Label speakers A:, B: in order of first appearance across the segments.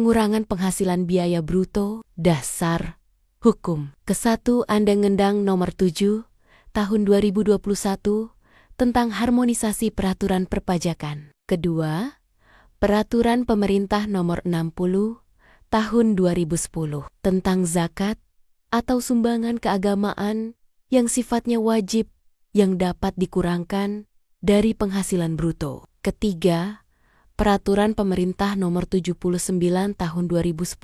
A: pengurangan penghasilan biaya bruto, dasar, hukum. Ke-1 Undang-Undang Nomor 7, Tahun 2021, tentang harmonisasi peraturan perpajakan. Kedua, Peraturan Pemerintah Nomor 60, Tahun 2010, tentang zakat atau sumbangan keagamaan yang sifatnya wajib yang dapat dikurangkan dari penghasilan bruto. Ketiga, Peraturan Pemerintah Nomor 79 Tahun 2010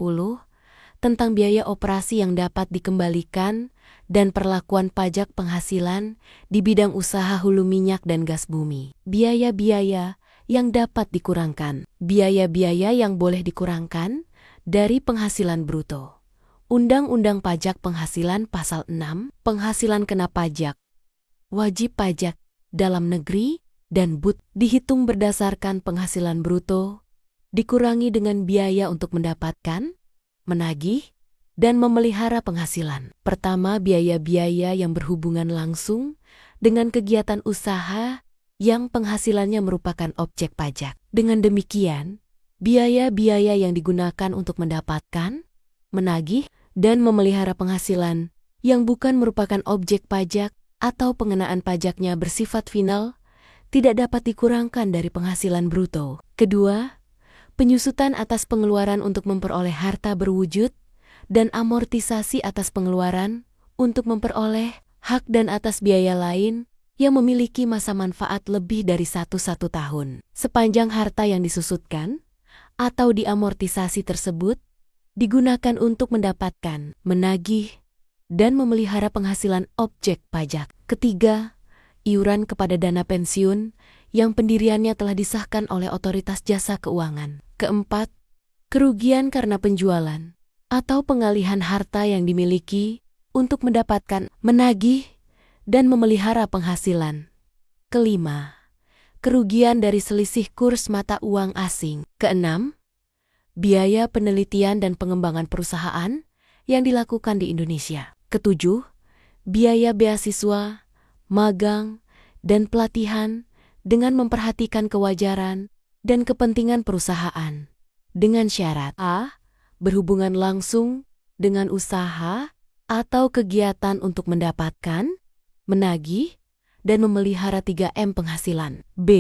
A: tentang biaya operasi yang dapat dikembalikan dan perlakuan pajak penghasilan di bidang usaha hulu minyak dan gas bumi. Biaya-biaya yang dapat dikurangkan. Biaya-biaya yang boleh dikurangkan dari penghasilan bruto. Undang-Undang Pajak Penghasilan Pasal 6, penghasilan kena pajak, wajib pajak dalam negeri dan BUT dihitung berdasarkan penghasilan bruto, dikurangi dengan biaya untuk mendapatkan, menagih, dan memelihara penghasilan. Pertama, biaya-biaya yang berhubungan langsung dengan kegiatan usaha yang penghasilannya merupakan objek pajak. Dengan demikian, biaya-biaya yang digunakan untuk mendapatkan, menagih, dan memelihara penghasilan yang bukan merupakan objek pajak atau pengenaan pajaknya bersifat final tidak dapat dikurangkan dari penghasilan bruto. Kedua, penyusutan atas pengeluaran untuk memperoleh harta berwujud dan amortisasi atas pengeluaran untuk memperoleh hak dan atas biaya lain yang memiliki masa manfaat lebih dari 1 tahun. Sepanjang harta yang disusutkan atau diamortisasi tersebut digunakan untuk mendapatkan, menagih, dan memelihara penghasilan objek pajak. Ketiga, iuran kepada dana pensiun yang pendiriannya telah disahkan oleh Otoritas Jasa Keuangan. Keempat, kerugian karena penjualan atau pengalihan harta yang dimiliki untuk mendapatkan, menagih, dan memelihara penghasilan. Kelima, kerugian dari selisih kurs mata uang asing. Keenam, biaya penelitian dan pengembangan perusahaan yang dilakukan di Indonesia. Ketujuh, biaya beasiswa, magang, dan pelatihan dengan memperhatikan kewajaran dan kepentingan perusahaan. Dengan syarat A. Berhubungan langsung dengan usaha atau kegiatan untuk mendapatkan, menagih, dan memelihara 3M penghasilan. B.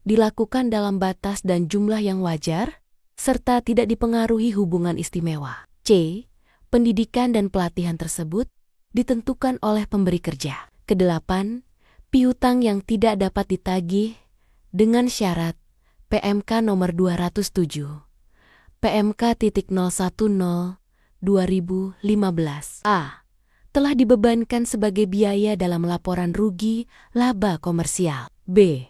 A: Dilakukan dalam batas dan jumlah yang wajar, serta tidak dipengaruhi hubungan istimewa. C. Pendidikan dan pelatihan tersebut ditentukan oleh pemberi kerja. Kedelapan, piutang yang tidak dapat ditagih dengan syarat PMK nomor 207, PMK.010/2015. A. Telah dibebankan sebagai biaya dalam laporan rugi laba komersial. B.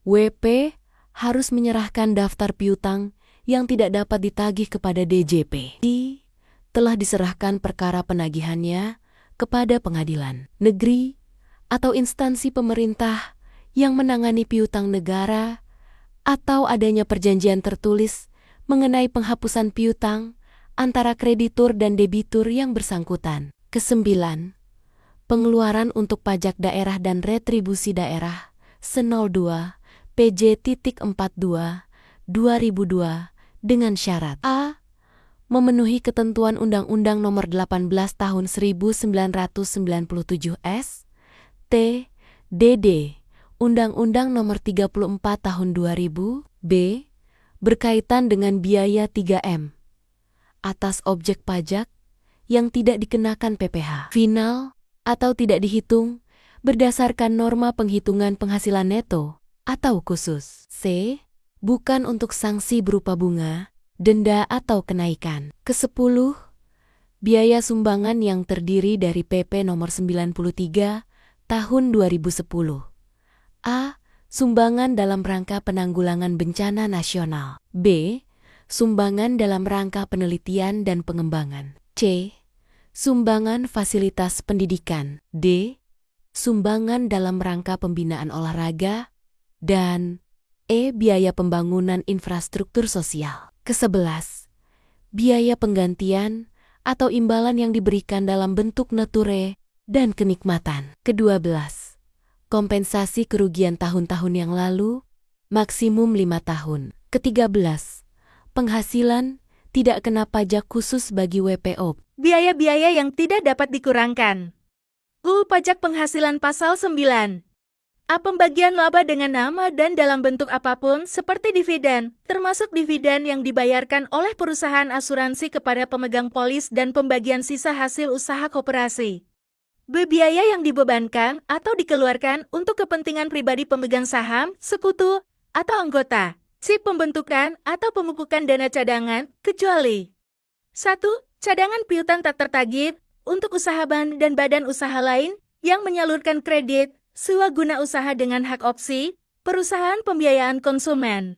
A: WP harus menyerahkan daftar piutang yang tidak dapat ditagih kepada DJP. D. Telah diserahkan perkara penagihannya kepada pengadilan negeri atau instansi pemerintah yang menangani piutang negara atau adanya perjanjian tertulis mengenai penghapusan piutang antara kreditur dan debitur yang bersangkutan. Kesembilan, pengeluaran untuk pajak daerah dan retribusi daerah Se-02 PJ.42/2002 dengan syarat A. Memenuhi ketentuan Undang-Undang Nomor 18 Tahun 1997 S. T. DD. Undang-Undang Nomor 34 Tahun 2000. B. Berkaitan dengan biaya 3M atas objek pajak yang tidak dikenakan PPh. Final atau tidak dihitung berdasarkan norma penghitungan penghasilan neto atau khusus. C. Bukan untuk sanksi berupa bunga, denda atau kenaikan. Ke-10, biaya sumbangan yang terdiri dari PP nomor 93 tahun 2010. A. Sumbangan dalam rangka penanggulangan bencana nasional. B. Sumbangan dalam rangka penelitian dan pengembangan. C. Sumbangan fasilitas pendidikan. D. Sumbangan dalam rangka pembinaan olahraga. Dan E. Biaya pembangunan infrastruktur sosial. Ke-11, biaya penggantian atau imbalan yang diberikan dalam bentuk nature dan kenikmatan. Ke-12, kompensasi kerugian tahun-tahun yang lalu, maksimum 5 tahun. Ke-13, penghasilan tidak kena pajak khusus bagi WPO.
B: Biaya-biaya yang tidak dapat dikurangkan. UU Pajak Penghasilan Pasal 9. A. Pembagian laba dengan nama dan dalam bentuk apapun seperti dividen, termasuk dividen yang dibayarkan oleh perusahaan asuransi kepada pemegang polis dan pembagian sisa hasil usaha koperasi. B. Biaya yang dibebankan atau dikeluarkan untuk kepentingan pribadi pemegang saham, sekutu, atau anggota. C. Pembentukan atau pemupukan dana cadangan, kecuali 1. Cadangan piutang tak tertagih untuk usaha dan badan usaha lain yang menyalurkan kredit, sewa guna usaha dengan hak opsi, perusahaan pembiayaan konsumen.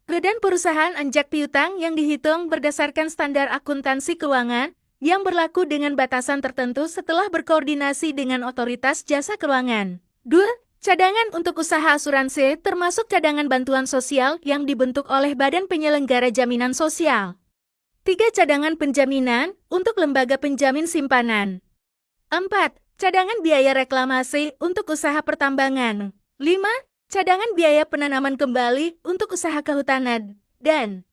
B: Dan perusahaan anjak piutang yang dihitung berdasarkan standar akuntansi keuangan yang berlaku dengan batasan tertentu setelah berkoordinasi dengan otoritas jasa keuangan. 2. Cadangan untuk usaha asuransi termasuk cadangan bantuan sosial yang dibentuk oleh Badan Penyelenggara Jaminan Sosial. 3. Cadangan penjaminan untuk lembaga penjamin simpanan. 4. Cadangan biaya reklamasi untuk usaha pertambangan. 5. Cadangan biaya penanaman kembali untuk usaha kehutanan. Dan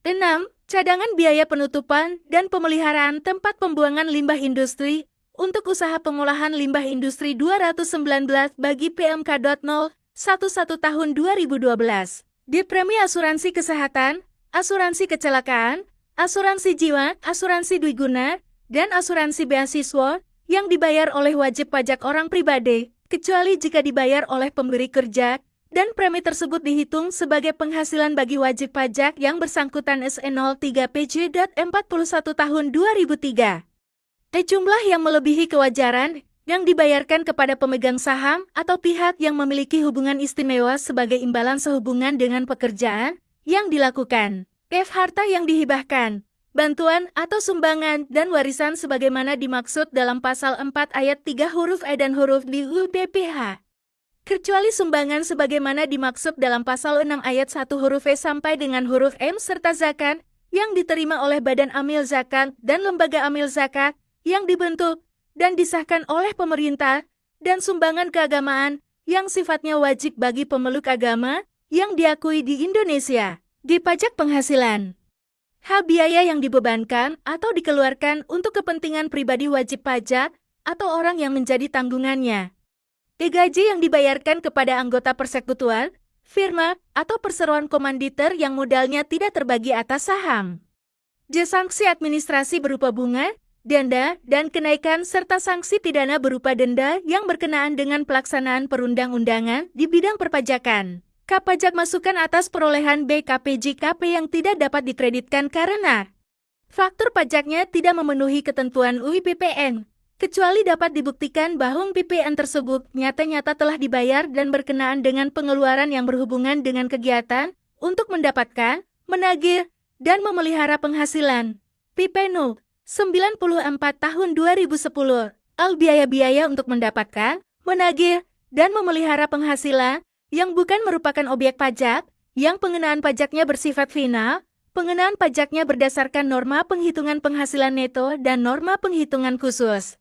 B: 6. Cadangan biaya penutupan dan pemeliharaan tempat pembuangan limbah industri untuk usaha pengolahan limbah industri 219 bagi PMK.011 tahun 2012. Di premi asuransi kesehatan, asuransi kecelakaan, asuransi jiwa, asuransi dwiguna, dan asuransi beasiswa yang dibayar oleh wajib pajak orang pribadi, kecuali jika dibayar oleh pemberi kerja, dan premi tersebut dihitung sebagai penghasilan bagi wajib pajak yang bersangkutan SE03 PJ.41 tahun 2003. Jumlah yang melebihi kewajaran yang dibayarkan kepada pemegang saham atau pihak yang memiliki hubungan istimewa sebagai imbalan sehubungan dengan pekerjaan yang dilakukan. F. Harta yang dihibahkan, bantuan atau sumbangan dan warisan sebagaimana dimaksud dalam pasal 4 ayat 3 huruf E dan huruf D UU BPH. Kecuali sumbangan sebagaimana dimaksud dalam pasal 6 ayat 1 huruf E sampai dengan huruf M serta zakat yang diterima oleh Badan Amil Zakat dan Lembaga Amil Zakat yang dibentuk dan disahkan oleh pemerintah, dan sumbangan keagamaan yang sifatnya wajib bagi pemeluk agama yang diakui di Indonesia. Di pajak penghasilan. H. Biaya yang dibebankan atau dikeluarkan untuk kepentingan pribadi wajib pajak atau orang yang menjadi tanggungannya. Gaji yang dibayarkan kepada anggota persekutuan, firma, atau perseroan komanditer yang modalnya tidak terbagi atas saham. J. Sanksi administrasi berupa bunga, denda, dan kenaikan serta sanksi pidana berupa denda yang berkenaan dengan pelaksanaan perundang-undangan di bidang perpajakan. K. Pajak masukan atas perolehan BKP/JKP yang tidak dapat dikreditkan karena faktur pajaknya tidak memenuhi ketentuan UU PPN, kecuali dapat dibuktikan bahwa PPN tersebut nyata-nyata telah dibayar dan berkenaan dengan pengeluaran yang berhubungan dengan kegiatan untuk mendapatkan, menagih, dan memelihara penghasilan. PPNU 94 tahun 2010. Biaya-biaya untuk mendapatkan, menagih, dan memelihara penghasilan yang bukan merupakan objek pajak, yang pengenaan pajaknya bersifat final, pengenaan pajaknya berdasarkan norma penghitungan penghasilan neto dan norma penghitungan khusus.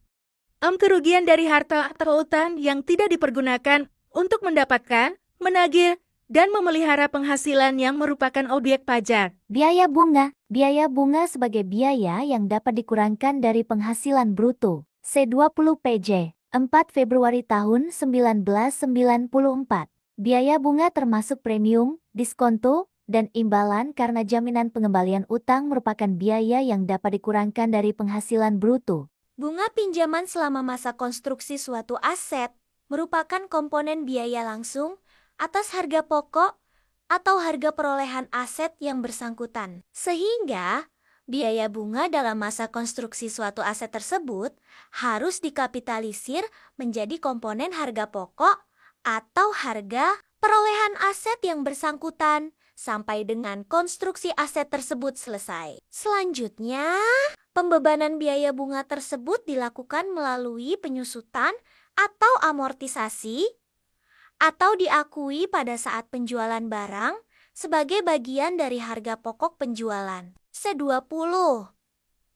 B: Kerugian dari harta atau utang yang tidak dipergunakan untuk mendapatkan, menagih, dan memelihara penghasilan yang merupakan objek pajak.
C: Biaya bunga. Biaya bunga sebagai biaya yang dapat dikurangkan dari penghasilan bruto. C20 PJ 4 Februari tahun 1994. Biaya bunga termasuk premium, diskonto, dan imbalan karena jaminan pengembalian utang merupakan biaya yang dapat dikurangkan dari penghasilan bruto.
D: Bunga pinjaman selama masa konstruksi suatu aset merupakan komponen biaya langsung atas harga pokok atau harga perolehan aset yang bersangkutan. Sehingga, biaya bunga dalam masa konstruksi suatu aset tersebut harus dikapitalisir menjadi komponen harga pokok atau harga perolehan aset yang bersangkutan sampai dengan konstruksi aset tersebut selesai. Selanjutnya, pembebanan biaya bunga tersebut dilakukan melalui penyusutan atau amortisasi atau diakui pada saat penjualan barang sebagai bagian dari harga pokok penjualan. C20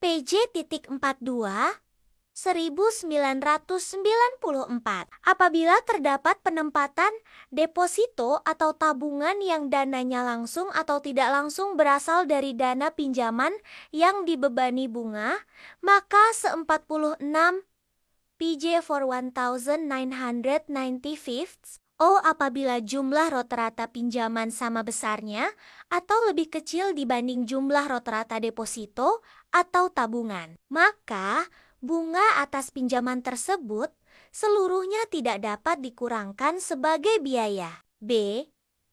D: PJ.42 1994. Apabila terdapat penempatan deposito atau tabungan yang dananya langsung atau tidak langsung berasal dari dana pinjaman yang dibebani bunga, maka se-46 PJ for 1995 apabila jumlah rata-rata pinjaman sama besarnya atau lebih kecil dibanding jumlah rata-rata deposito atau tabungan, maka bunga atas pinjaman tersebut seluruhnya tidak dapat dikurangkan sebagai biaya. B.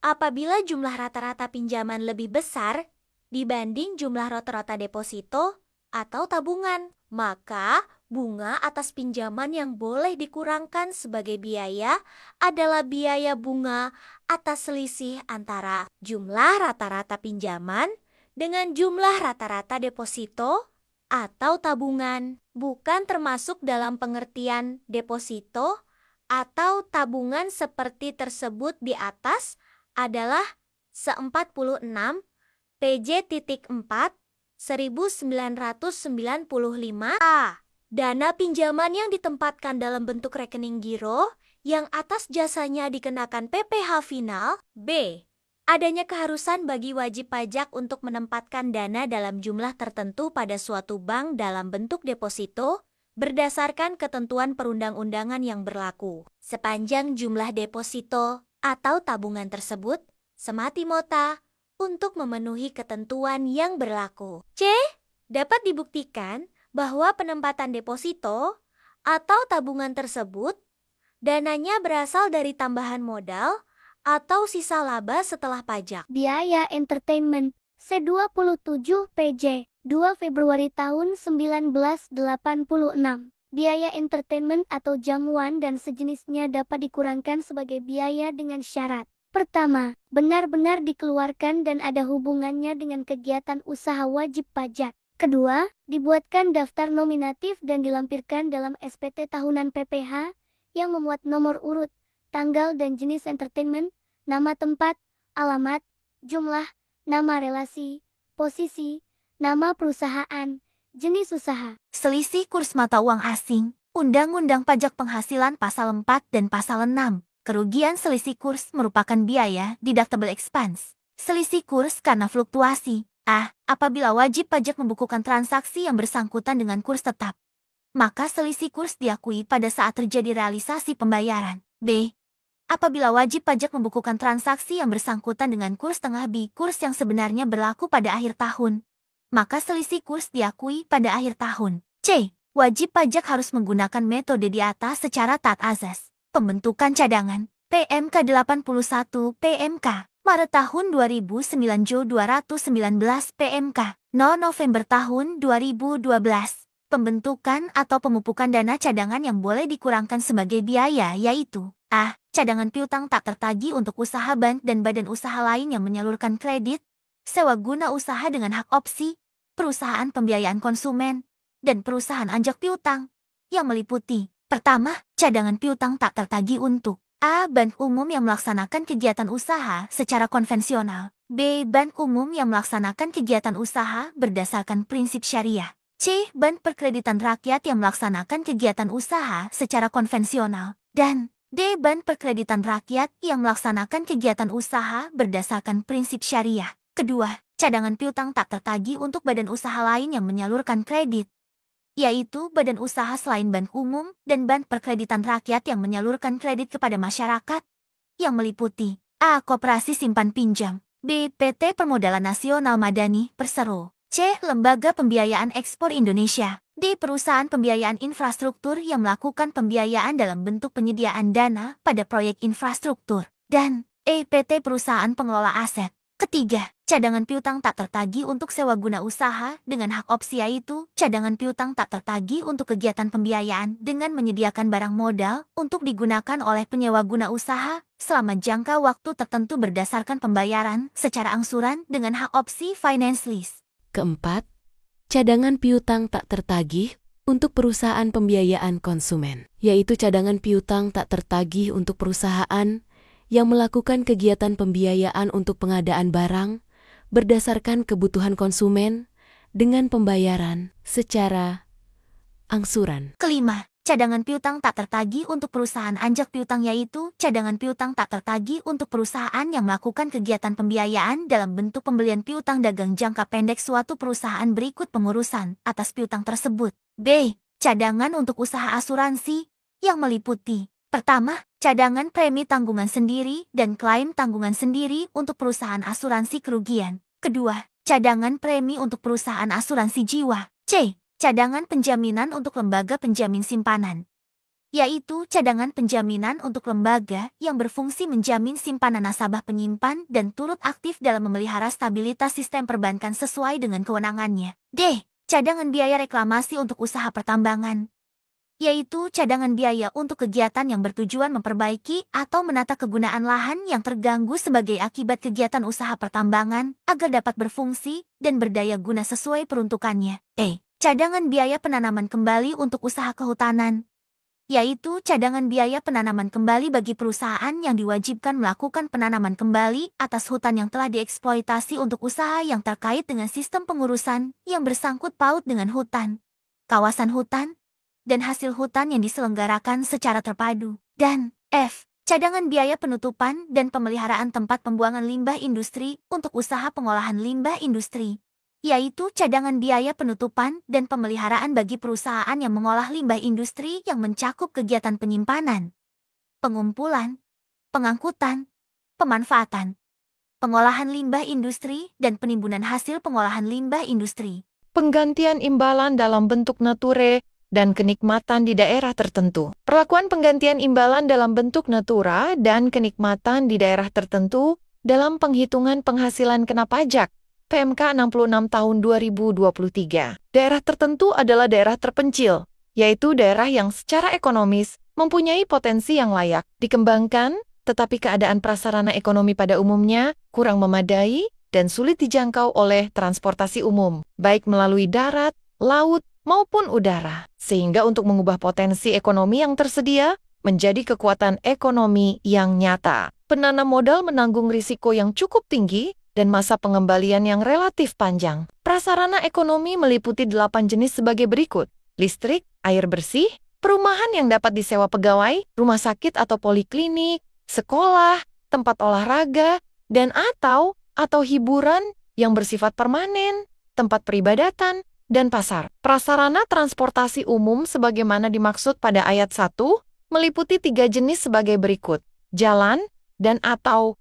D: Apabila jumlah rata-rata pinjaman lebih besar dibanding jumlah rata-rata deposito atau tabungan, maka bunga atas pinjaman yang boleh dikurangkan sebagai biaya adalah biaya bunga atas selisih antara jumlah rata-rata pinjaman dengan jumlah rata-rata deposito atau tabungan, bukan termasuk dalam pengertian deposito atau tabungan seperti tersebut di atas adalah se-46 PJ.4 1995 A. Dana pinjaman yang ditempatkan dalam bentuk rekening giro yang atas jasanya dikenakan PPh final. B. Adanya keharusan bagi wajib pajak untuk menempatkan dana dalam jumlah tertentu pada suatu bank dalam bentuk deposito berdasarkan ketentuan perundang-undangan yang berlaku. Sepanjang jumlah deposito atau tabungan tersebut semati mota untuk memenuhi ketentuan yang berlaku. C. Dapat dibuktikan bahwa penempatan deposito atau tabungan tersebut dananya berasal dari tambahan modal atau sisa laba setelah pajak.
C: Biaya entertainment C27 PJ 2 Februari tahun 1986. Biaya entertainment atau jamuan dan sejenisnya dapat dikurangkan sebagai biaya dengan syarat. Pertama, benar-benar dikeluarkan dan ada hubungannya dengan kegiatan usaha wajib pajak. Kedua, dibuatkan daftar nominatif dan dilampirkan dalam SPT tahunan PPh yang memuat nomor urut, tanggal dan jenis entertainment, nama tempat, alamat, jumlah, nama relasi, posisi, nama perusahaan, jenis usaha.
E: Selisih kurs mata uang asing, Undang-Undang Pajak Penghasilan Pasal 4 dan Pasal 6. Kerugian selisih kurs merupakan biaya deductible expense. Selisih kurs karena fluktuasi. A. Apabila wajib pajak membukukan transaksi yang bersangkutan dengan kurs tetap, maka selisih kurs diakui pada saat terjadi realisasi pembayaran. B. Apabila wajib pajak membukukan transaksi yang bersangkutan dengan kurs tengah B, kurs yang sebenarnya berlaku pada akhir tahun, maka selisih kurs diakui pada akhir tahun. C. Wajib pajak harus menggunakan metode di atas secara taat azas. Pembentukan cadangan PMK 81 PMK Maret tahun 2009 Jo 219 PMK 0 November tahun 2012. Pembentukan atau pemupukan dana cadangan yang boleh dikurangkan sebagai biaya yaitu A. Cadangan piutang tak tertagih untuk usaha bank dan badan usaha lain yang menyalurkan kredit, sewa guna usaha dengan hak opsi, perusahaan pembiayaan konsumen, dan perusahaan anjak piutang yang meliputi: pertama, cadangan piutang tak tertagih untuk A. Bank umum yang melaksanakan kegiatan usaha secara konvensional. B. Bank umum yang melaksanakan kegiatan usaha berdasarkan prinsip syariah. C. Bank perkreditan rakyat yang melaksanakan kegiatan usaha secara konvensional. Dan D. Bank perkreditan rakyat yang melaksanakan kegiatan usaha berdasarkan prinsip syariah. Kedua, cadangan piutang tak tertagih untuk badan usaha lain yang menyalurkan kredit, yaitu badan usaha selain bank umum dan bank perkreditan rakyat yang menyalurkan kredit kepada masyarakat, yang meliputi A. Koperasi simpan pinjam, B. PT Permodalan Nasional Madani Persero, C. Lembaga Pembiayaan Ekspor Indonesia, D. Perusahaan pembiayaan infrastruktur yang melakukan pembiayaan dalam bentuk penyediaan dana pada proyek infrastruktur, dan E. PT Perusahaan Pengelola Aset. Ketiga, cadangan piutang tak tertagih untuk sewa guna usaha dengan hak opsi yaitu cadangan piutang tak tertagih untuk kegiatan pembiayaan dengan menyediakan barang modal untuk digunakan oleh penyewa guna usaha selama jangka waktu tertentu berdasarkan pembayaran secara angsuran dengan hak opsi finance lease.
A: Keempat, cadangan piutang tak tertagih untuk perusahaan pembiayaan konsumen, yaitu cadangan piutang tak tertagih untuk perusahaan yang melakukan kegiatan pembiayaan untuk pengadaan barang berdasarkan kebutuhan konsumen dengan pembayaran secara angsuran.
E: Kelima, cadangan piutang tak tertagih untuk perusahaan anjak piutang, yaitu cadangan piutang tak tertagih untuk perusahaan yang melakukan kegiatan pembiayaan dalam bentuk pembelian piutang dagang jangka pendek suatu perusahaan berikut pengurusan atas piutang tersebut. B. Cadangan untuk usaha asuransi yang meliputi: pertama, cadangan premi tanggungan sendiri dan klaim tanggungan sendiri untuk perusahaan asuransi kerugian. Kedua, cadangan premi untuk perusahaan asuransi jiwa. C. Cadangan penjaminan untuk lembaga penjamin simpanan, yaitu cadangan penjaminan untuk lembaga yang berfungsi menjamin simpanan nasabah penyimpan dan turut aktif dalam memelihara stabilitas sistem perbankan sesuai dengan kewenangannya. D. Cadangan biaya reklamasi untuk usaha pertambangan, yaitu cadangan biaya untuk kegiatan yang bertujuan memperbaiki atau menata kegunaan lahan yang terganggu sebagai akibat kegiatan usaha pertambangan agar dapat berfungsi dan berdaya guna sesuai peruntukannya. E. Cadangan biaya penanaman kembali untuk usaha kehutanan, yaitu cadangan biaya penanaman kembali bagi perusahaan yang diwajibkan melakukan penanaman kembali atas hutan yang telah dieksploitasi untuk usaha yang terkait dengan sistem pengurusan yang bersangkut paut dengan hutan, kawasan hutan, dan hasil hutan yang diselenggarakan secara terpadu. Dan F. Cadangan biaya penutupan dan pemeliharaan tempat pembuangan limbah industri untuk usaha pengolahan limbah industri, yaitu cadangan biaya penutupan dan pemeliharaan bagi perusahaan yang mengolah limbah industri yang mencakup kegiatan penyimpanan, pengumpulan, pengangkutan, pemanfaatan, pengolahan limbah industri, dan penimbunan hasil pengolahan limbah industri.
F: Penggantian imbalan dalam bentuk nature dan kenikmatan di daerah tertentu. Perlakuan penggantian imbalan dalam bentuk natura dan kenikmatan di daerah tertentu dalam penghitungan penghasilan kena pajak PMK 66 tahun 2023. Daerah tertentu adalah daerah terpencil, yaitu daerah yang secara ekonomis mempunyai potensi yang layak dikembangkan, tetapi keadaan prasarana ekonomi pada umumnya kurang memadai dan sulit dijangkau oleh transportasi umum, baik melalui darat, laut, maupun udara. Sehingga untuk mengubah potensi ekonomi yang tersedia menjadi kekuatan ekonomi yang nyata, penanam modal menanggung risiko yang cukup tinggi dan masa pengembalian yang relatif panjang. Prasarana ekonomi meliputi 8 jenis sebagai berikut: listrik, air bersih, perumahan yang dapat disewa pegawai, rumah sakit atau poliklinik, sekolah, tempat olahraga, dan atau hiburan yang bersifat permanen, tempat peribadatan, dan pasar. Prasarana transportasi umum sebagaimana dimaksud pada ayat 1 meliputi 3 jenis sebagai berikut: jalan dan atau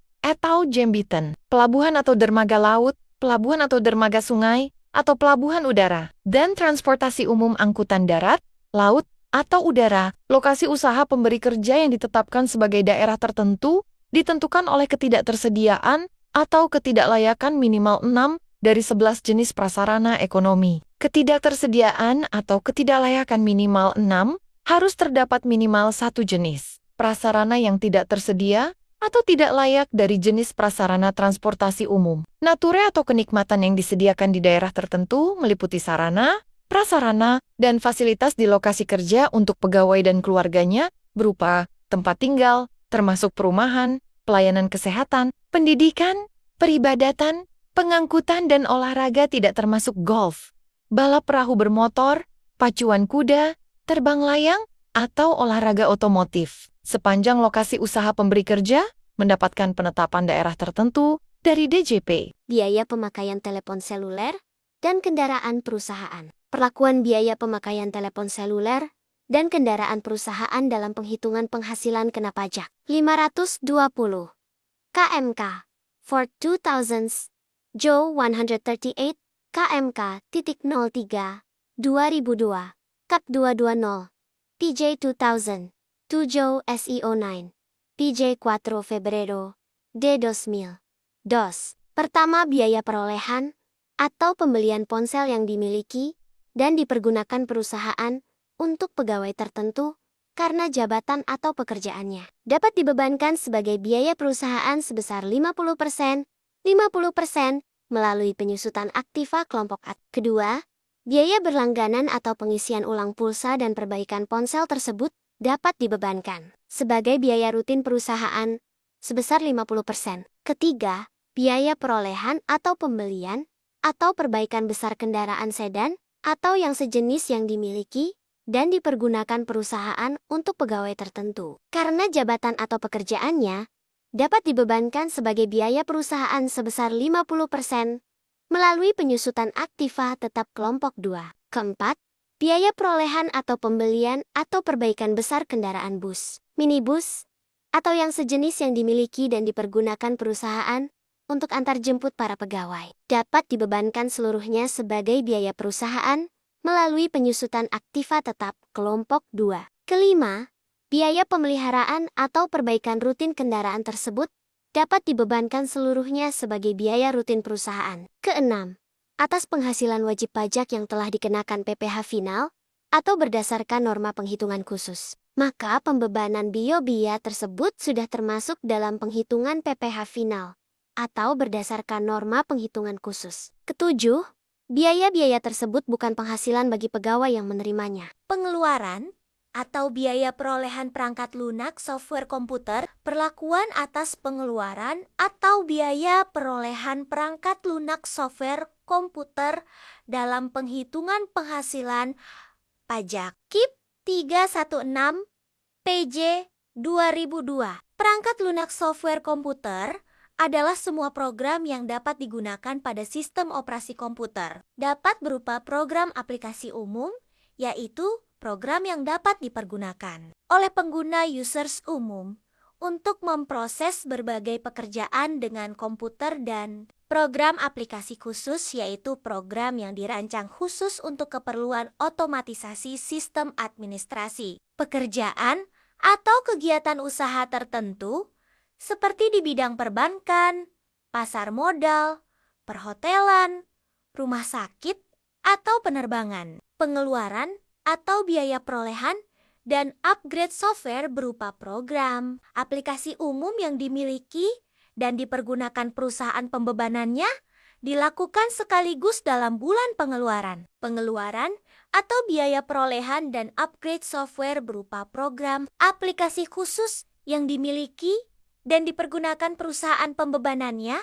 F: jambitan, pelabuhan atau dermaga laut, pelabuhan atau dermaga sungai, atau pelabuhan udara, dan transportasi umum angkutan darat, laut, atau udara. Lokasi usaha pemberi kerja yang ditetapkan sebagai daerah tertentu ditentukan oleh ketidaktersediaan atau ketidaklayakan minimal 6 dari 11 jenis prasarana ekonomi. Ketidaktersediaan atau ketidaklayakan minimal 6 harus terdapat minimal 1 jenis prasarana yang tidak tersedia atau tidak layak dari jenis prasarana transportasi umum. Nature atau kenikmatan yang disediakan di daerah tertentu meliputi sarana, prasarana, dan fasilitas di lokasi kerja untuk pegawai dan keluarganya berupa tempat tinggal, termasuk perumahan, pelayanan kesehatan, pendidikan, peribadatan, pengangkutan dan olahraga tidak termasuk golf, balap perahu bermotor, pacuan kuda, terbang layang, atau olahraga otomotif. Sepanjang lokasi usaha pemberi kerja mendapatkan penetapan daerah tertentu dari DJP.
D: Biaya pemakaian telepon seluler dan kendaraan perusahaan. Perlakuan biaya pemakaian telepon seluler dan kendaraan perusahaan dalam penghitungan penghasilan kena pajak. 520 kmk for 2000s, Joe 138 kmk titik 03 2002 Cap 220 PJ 2000 Tujo SEO 9 PJ 4 Febrero de 2000. Pertama, biaya perolehan atau pembelian ponsel yang dimiliki dan dipergunakan perusahaan untuk pegawai tertentu karena jabatan atau pekerjaannya. Dapat dibebankan sebagai biaya perusahaan sebesar 50% melalui penyusutan aktiva kelompok A. Kedua, biaya berlangganan atau pengisian ulang pulsa dan perbaikan ponsel tersebut dapat dibebankan sebagai biaya rutin perusahaan sebesar 50%. Ketiga, biaya perolehan atau pembelian atau perbaikan besar kendaraan sedan atau yang sejenis yang dimiliki dan dipergunakan perusahaan untuk pegawai tertentu. Karena jabatan atau pekerjaannya dapat dibebankan sebagai biaya perusahaan sebesar 50% melalui penyusutan aktiva tetap kelompok 2. Keempat, biaya perolehan atau pembelian atau perbaikan besar kendaraan bus, minibus, atau yang sejenis yang dimiliki dan dipergunakan perusahaan untuk antarjemput para pegawai. Dapat dibebankan seluruhnya sebagai biaya perusahaan melalui penyusutan aktiva tetap kelompok 2. Kelima, biaya pemeliharaan atau perbaikan rutin kendaraan tersebut dapat dibebankan seluruhnya sebagai biaya rutin perusahaan. Keenam, atas penghasilan wajib pajak yang telah dikenakan PPh final atau berdasarkan norma penghitungan khusus, maka pembebanan biaya tersebut sudah termasuk dalam penghitungan PPh final atau berdasarkan norma penghitungan khusus. Ketujuh, biaya-biaya tersebut bukan penghasilan bagi pegawai yang menerimanya.
B: Pengeluaran atau biaya perolehan perangkat lunak software komputer, perlakuan atas pengeluaran atau biaya perolehan perangkat lunak software komputer dalam penghitungan penghasilan pajak. KIP 316 PJ 2002. Perangkat lunak software komputer adalah semua program yang dapat digunakan pada sistem operasi komputer. Dapat berupa program aplikasi umum, yaitu program yang dapat dipergunakan oleh pengguna users umum untuk memproses berbagai pekerjaan dengan komputer, dan program aplikasi khusus yaitu program yang dirancang khusus untuk keperluan otomatisasi sistem administrasi, pekerjaan, atau kegiatan usaha tertentu seperti di bidang perbankan, pasar modal, perhotelan, rumah sakit, atau penerbangan. Pengeluaran atau biaya perolehan dan upgrade software berupa program, aplikasi umum yang dimiliki dan dipergunakan perusahaan pembebanannya dilakukan sekaligus dalam bulan pengeluaran. Pengeluaran atau biaya perolehan dan upgrade software berupa program, aplikasi khusus yang dimiliki dan dipergunakan perusahaan pembebanannya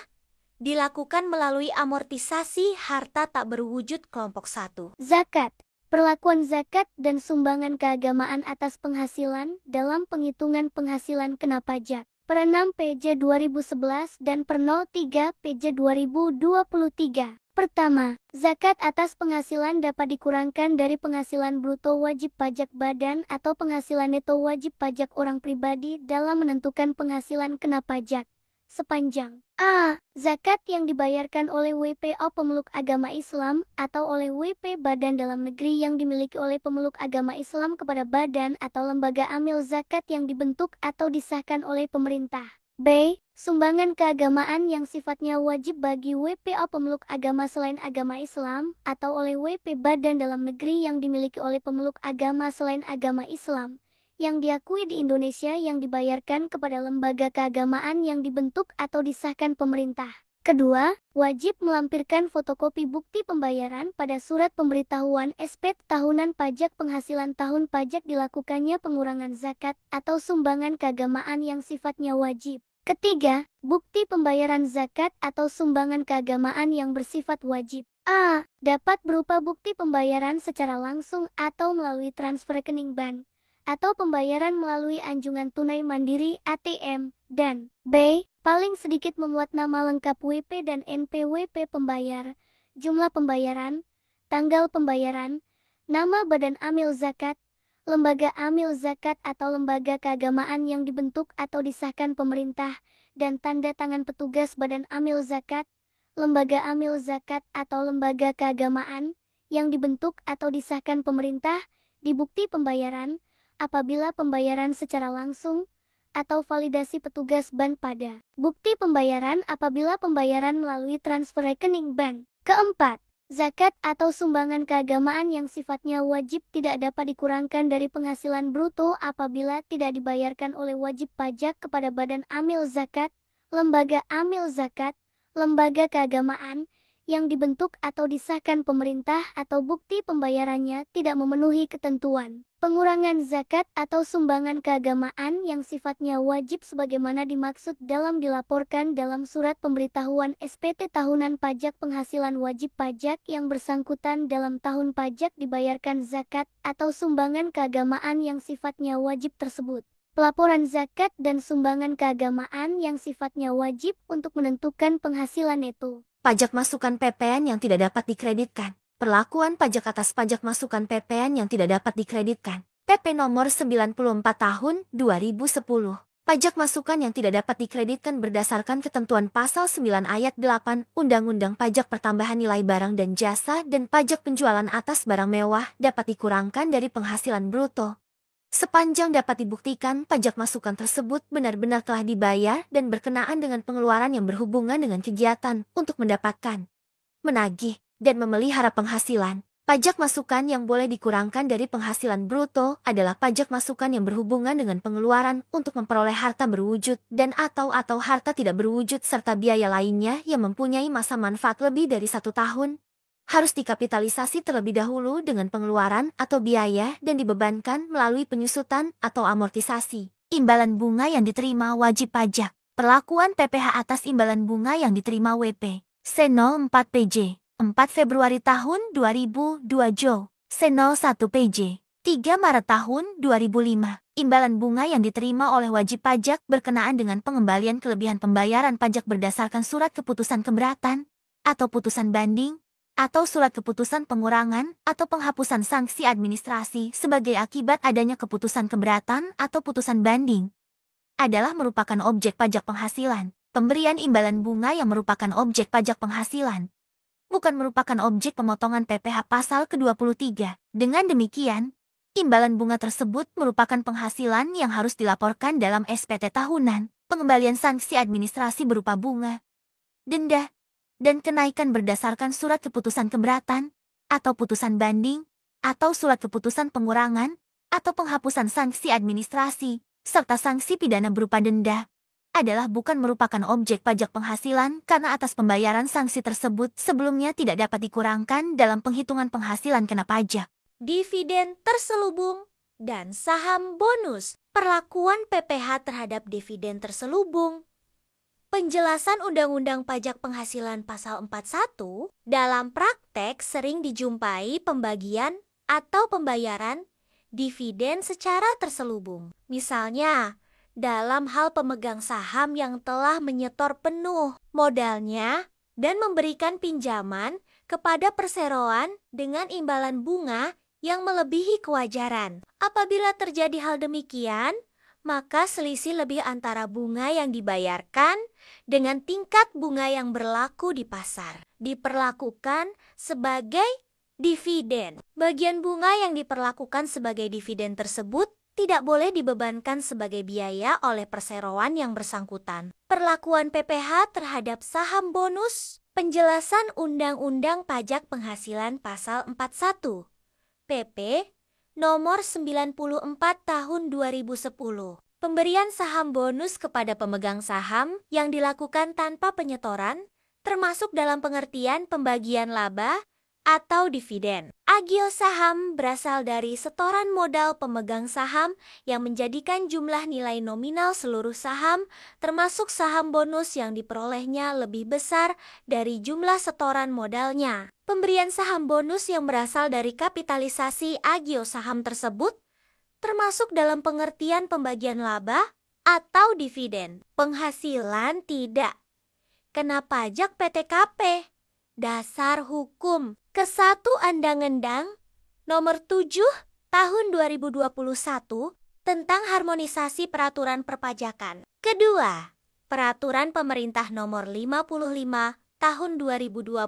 B: dilakukan melalui amortisasi harta tak berwujud kelompok 1.
G: Zakat. Perlakuan zakat dan sumbangan keagamaan atas penghasilan dalam penghitungan penghasilan kena pajak. Per 6 PJ 2011 dan per 03 PJ 2023. Pertama, zakat atas penghasilan dapat dikurangkan dari penghasilan bruto wajib pajak badan atau penghasilan neto wajib pajak orang pribadi dalam menentukan penghasilan kena pajak. Sepanjang a. Zakat yang dibayarkan oleh WPO pemeluk agama Islam atau oleh WP Badan Dalam Negeri yang dimiliki oleh pemeluk agama Islam kepada badan atau lembaga amil zakat yang dibentuk atau disahkan oleh pemerintah. B. Sumbangan keagamaan yang sifatnya wajib bagi WPO pemeluk agama selain agama Islam atau oleh WP Badan Dalam Negeri yang dimiliki oleh pemeluk agama selain agama Islam yang diakui di Indonesia yang dibayarkan kepada lembaga keagamaan yang dibentuk atau disahkan pemerintah. Kedua, wajib melampirkan fotokopi bukti pembayaran pada surat pemberitahuan SP tahunan pajak penghasilan tahun pajak dilakukannya pengurangan zakat atau sumbangan keagamaan yang sifatnya wajib. Ketiga, bukti pembayaran zakat atau sumbangan keagamaan yang bersifat wajib. A. Dapat berupa bukti pembayaran secara langsung atau melalui transfer rekening bank, atau pembayaran melalui anjungan tunai mandiri ATM, dan B. Paling sedikit memuat nama lengkap WP dan NPWP pembayar, jumlah pembayaran, tanggal pembayaran, nama badan amil zakat, lembaga amil zakat atau lembaga keagamaan yang dibentuk atau disahkan pemerintah, dan tanda tangan petugas badan amil zakat, lembaga amil zakat atau lembaga keagamaan yang dibentuk atau disahkan pemerintah di bukti pembayaran apabila pembayaran secara langsung atau validasi petugas bank pada bukti pembayaran apabila pembayaran melalui transfer rekening bank. Keempat, zakat atau sumbangan keagamaan yang sifatnya wajib tidak dapat dikurangkan dari penghasilan bruto apabila tidak dibayarkan oleh wajib pajak kepada badan amil zakat, lembaga amil zakat, lembaga keagamaan yang dibentuk atau disahkan pemerintah atau bukti pembayarannya tidak memenuhi ketentuan. Pengurangan zakat atau sumbangan keagamaan yang sifatnya wajib sebagaimana dimaksud dalam dilaporkan dalam surat pemberitahuan SPT tahunan pajak penghasilan wajib pajak yang bersangkutan dalam tahun pajak dibayarkan zakat atau sumbangan keagamaan yang sifatnya wajib tersebut. Pelaporan zakat dan sumbangan keagamaan yang sifatnya wajib untuk menentukan penghasilan itu.
E: Pajak masukan PPN yang tidak dapat dikreditkan. Perlakuan pajak atas pajak masukan PPN yang tidak dapat dikreditkan. PP nomor 94 tahun 2010. Pajak masukan yang tidak dapat dikreditkan berdasarkan ketentuan pasal 9 ayat 8 Undang-Undang Pajak Pertambahan Nilai Barang dan Jasa dan pajak penjualan atas barang mewah dapat dikurangkan dari penghasilan bruto. Sepanjang dapat dibuktikan pajak masukan tersebut benar-benar telah dibayar dan berkenaan dengan pengeluaran yang berhubungan dengan kegiatan untuk mendapatkan, menagih, dan memelihara penghasilan. Pajak masukan yang boleh dikurangkan dari penghasilan bruto adalah pajak masukan yang berhubungan dengan pengeluaran untuk memperoleh harta berwujud dan atau harta tidak berwujud serta biaya lainnya yang mempunyai masa manfaat lebih dari 1 tahun. Harus dikapitalisasi terlebih dahulu dengan pengeluaran atau biaya dan dibebankan melalui penyusutan atau amortisasi. Imbalan bunga yang diterima wajib pajak. Perlakuan PPh atas imbalan bunga yang diterima WP. C04 PJ. 4 Februari tahun 2002 Jo. C01 PJ. 3 Maret tahun 2005. Imbalan bunga yang diterima oleh wajib pajak berkenaan dengan pengembalian kelebihan pembayaran pajak berdasarkan surat keputusan keberatan atau putusan banding, atau surat keputusan pengurangan atau penghapusan sanksi administrasi sebagai akibat adanya keputusan keberatan atau putusan banding, adalah merupakan objek pajak penghasilan. Pemberian imbalan bunga yang merupakan objek pajak penghasilan bukan merupakan objek pemotongan PPh pasal ke-23. Dengan demikian, imbalan bunga tersebut merupakan penghasilan yang harus dilaporkan dalam SPT tahunan. Pengembalian sanksi administrasi berupa bunga, denda, dan kenaikan berdasarkan surat keputusan keberatan, atau putusan banding, atau surat keputusan pengurangan, atau penghapusan sanksi administrasi, serta sanksi pidana berupa denda, adalah bukan merupakan objek pajak penghasilan karena atas pembayaran sanksi tersebut sebelumnya tidak dapat dikurangkan dalam penghitungan penghasilan kena pajak.
D: Dividen terselubung dan saham bonus. Perlakuan PPh terhadap dividen terselubung. Penjelasan Undang-Undang Pajak Penghasilan Pasal 41, dalam praktek sering dijumpai pembagian atau pembayaran dividen secara terselubung. Misalnya, dalam hal pemegang saham yang telah menyetor penuh modalnya dan memberikan pinjaman kepada perseroan dengan imbalan bunga yang melebihi kewajaran. Apabila terjadi hal demikian, maka selisih lebih antara bunga yang dibayarkan dengan tingkat bunga yang berlaku di pasar diperlakukan sebagai dividen. Bagian bunga yang diperlakukan sebagai dividen tersebut tidak boleh dibebankan sebagai biaya oleh perseroan yang bersangkutan. Perlakuan PPh terhadap saham bonus. Penjelasan Undang-Undang Pajak Penghasilan Pasal 41 PP Nomor 94 Tahun 2010. Pemberian saham bonus kepada pemegang saham yang dilakukan tanpa penyetoran, termasuk dalam pengertian pembagian laba atau dividen. Agio saham berasal dari setoran modal pemegang saham yang menjadikan jumlah nilai nominal seluruh saham, termasuk saham bonus yang diperolehnya lebih besar dari jumlah setoran modalnya. Pemberian saham bonus yang berasal dari kapitalisasi agio saham tersebut termasuk dalam pengertian pembagian laba atau dividen. Penghasilan tidak kena pajak PTKP. Dasar Hukum ke-1 Undang-Undang Nomor 7 Tahun 2021 tentang harmonisasi peraturan perpajakan. Kedua, Peraturan Pemerintah Nomor 55 Tahun 2022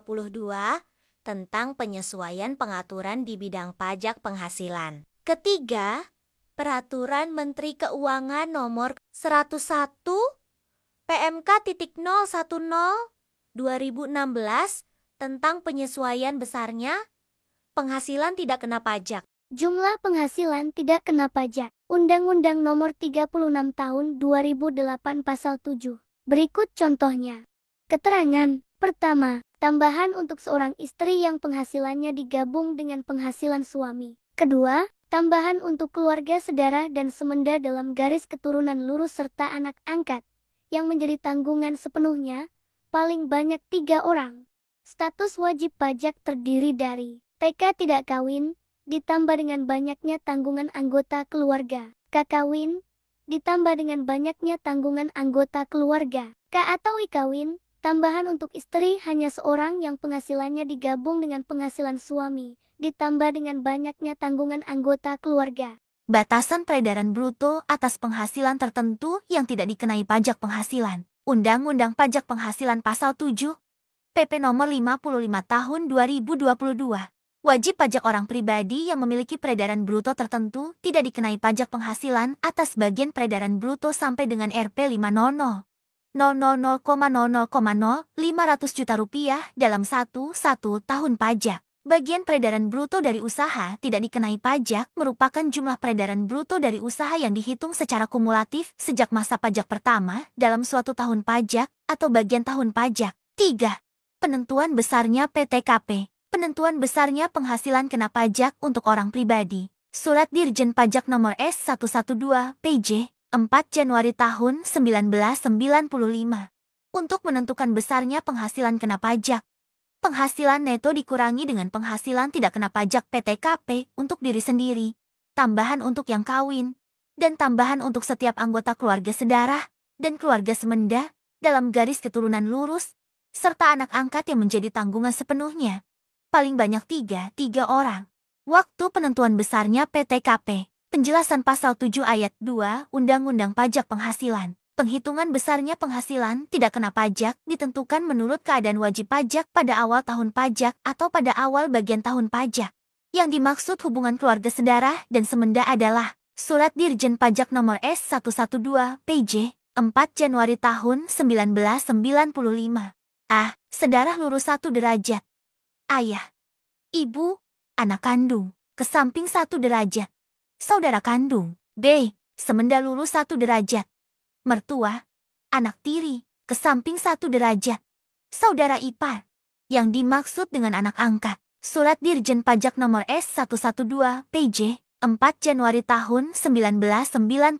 D: tentang penyesuaian pengaturan di bidang pajak penghasilan. Ketiga, Peraturan Menteri Keuangan Nomor 101 PMK.010/2016 tentang penyesuaian besarnya penghasilan tidak kena pajak.
G: Jumlah penghasilan tidak kena pajak. Undang-Undang Nomor 36 Tahun 2008 Pasal 7. Berikut contohnya. Keterangan Pertama, tambahan untuk seorang istri yang penghasilannya digabung dengan penghasilan suami. Kedua, tambahan untuk keluarga sedara dan semenda dalam garis keturunan lurus serta anak angkat, yang menjadi tanggungan sepenuhnya, paling banyak 3 orang. Status wajib pajak terdiri dari TK tidak kawin, ditambah dengan banyaknya tanggungan anggota keluarga. K kawin, ditambah dengan banyaknya tanggungan anggota keluarga. K atau I kawin, tambahan untuk istri hanya seorang yang penghasilannya digabung dengan penghasilan suami, ditambah dengan banyaknya tanggungan anggota keluarga.
E: Batasan peredaran bruto atas penghasilan tertentu yang tidak dikenai pajak penghasilan. Undang-Undang Pajak Penghasilan Pasal 7, PP Nomor 55 Tahun 2022. Wajib pajak orang pribadi yang memiliki peredaran bruto tertentu tidak dikenai pajak penghasilan atas bagian peredaran bruto sampai dengan Rp 500. 500 juta rupiah dalam satu tahun pajak. Bagian peredaran bruto dari usaha tidak dikenai pajak merupakan jumlah peredaran bruto dari usaha yang dihitung secara kumulatif sejak masa pajak pertama dalam suatu tahun pajak atau bagian tahun pajak. 3. Penentuan besarnya PTKP. Penentuan besarnya penghasilan kena pajak untuk orang pribadi. Surat Dirjen Pajak Nomor S112 PJ 4 Januari tahun 1995. Untuk menentukan besarnya penghasilan kena pajak, penghasilan neto dikurangi dengan penghasilan tidak kena pajak PTKP untuk diri sendiri, tambahan untuk yang kawin, dan tambahan untuk setiap anggota keluarga sedarah dan keluarga semenda dalam garis keturunan lurus, serta anak angkat yang menjadi tanggungan sepenuhnya. Paling banyak 3 orang. Waktu penentuan besarnya PTKP. Penjelasan Pasal 7 Ayat 2 Undang-Undang Pajak Penghasilan. Penghitungan besarnya penghasilan tidak kena pajak ditentukan menurut keadaan wajib pajak pada awal tahun pajak atau pada awal bagian tahun pajak. Yang dimaksud hubungan keluarga sedarah dan semenda adalah Surat Dirjen Pajak Nomor S112 PJ 4 Januari tahun 1995. A. Sedarah lurus 1 derajat. Ayah, ibu, anak kandung, kesamping 1 derajat. Saudara kandung. B. Semenda lurus 1 derajat. Mertua, anak tiri, kesamping 1 derajat. Saudara ipar. Yang dimaksud dengan anak angkat. Surat Dirjen Pajak Nomor S112 PJ 4 Januari tahun 1995.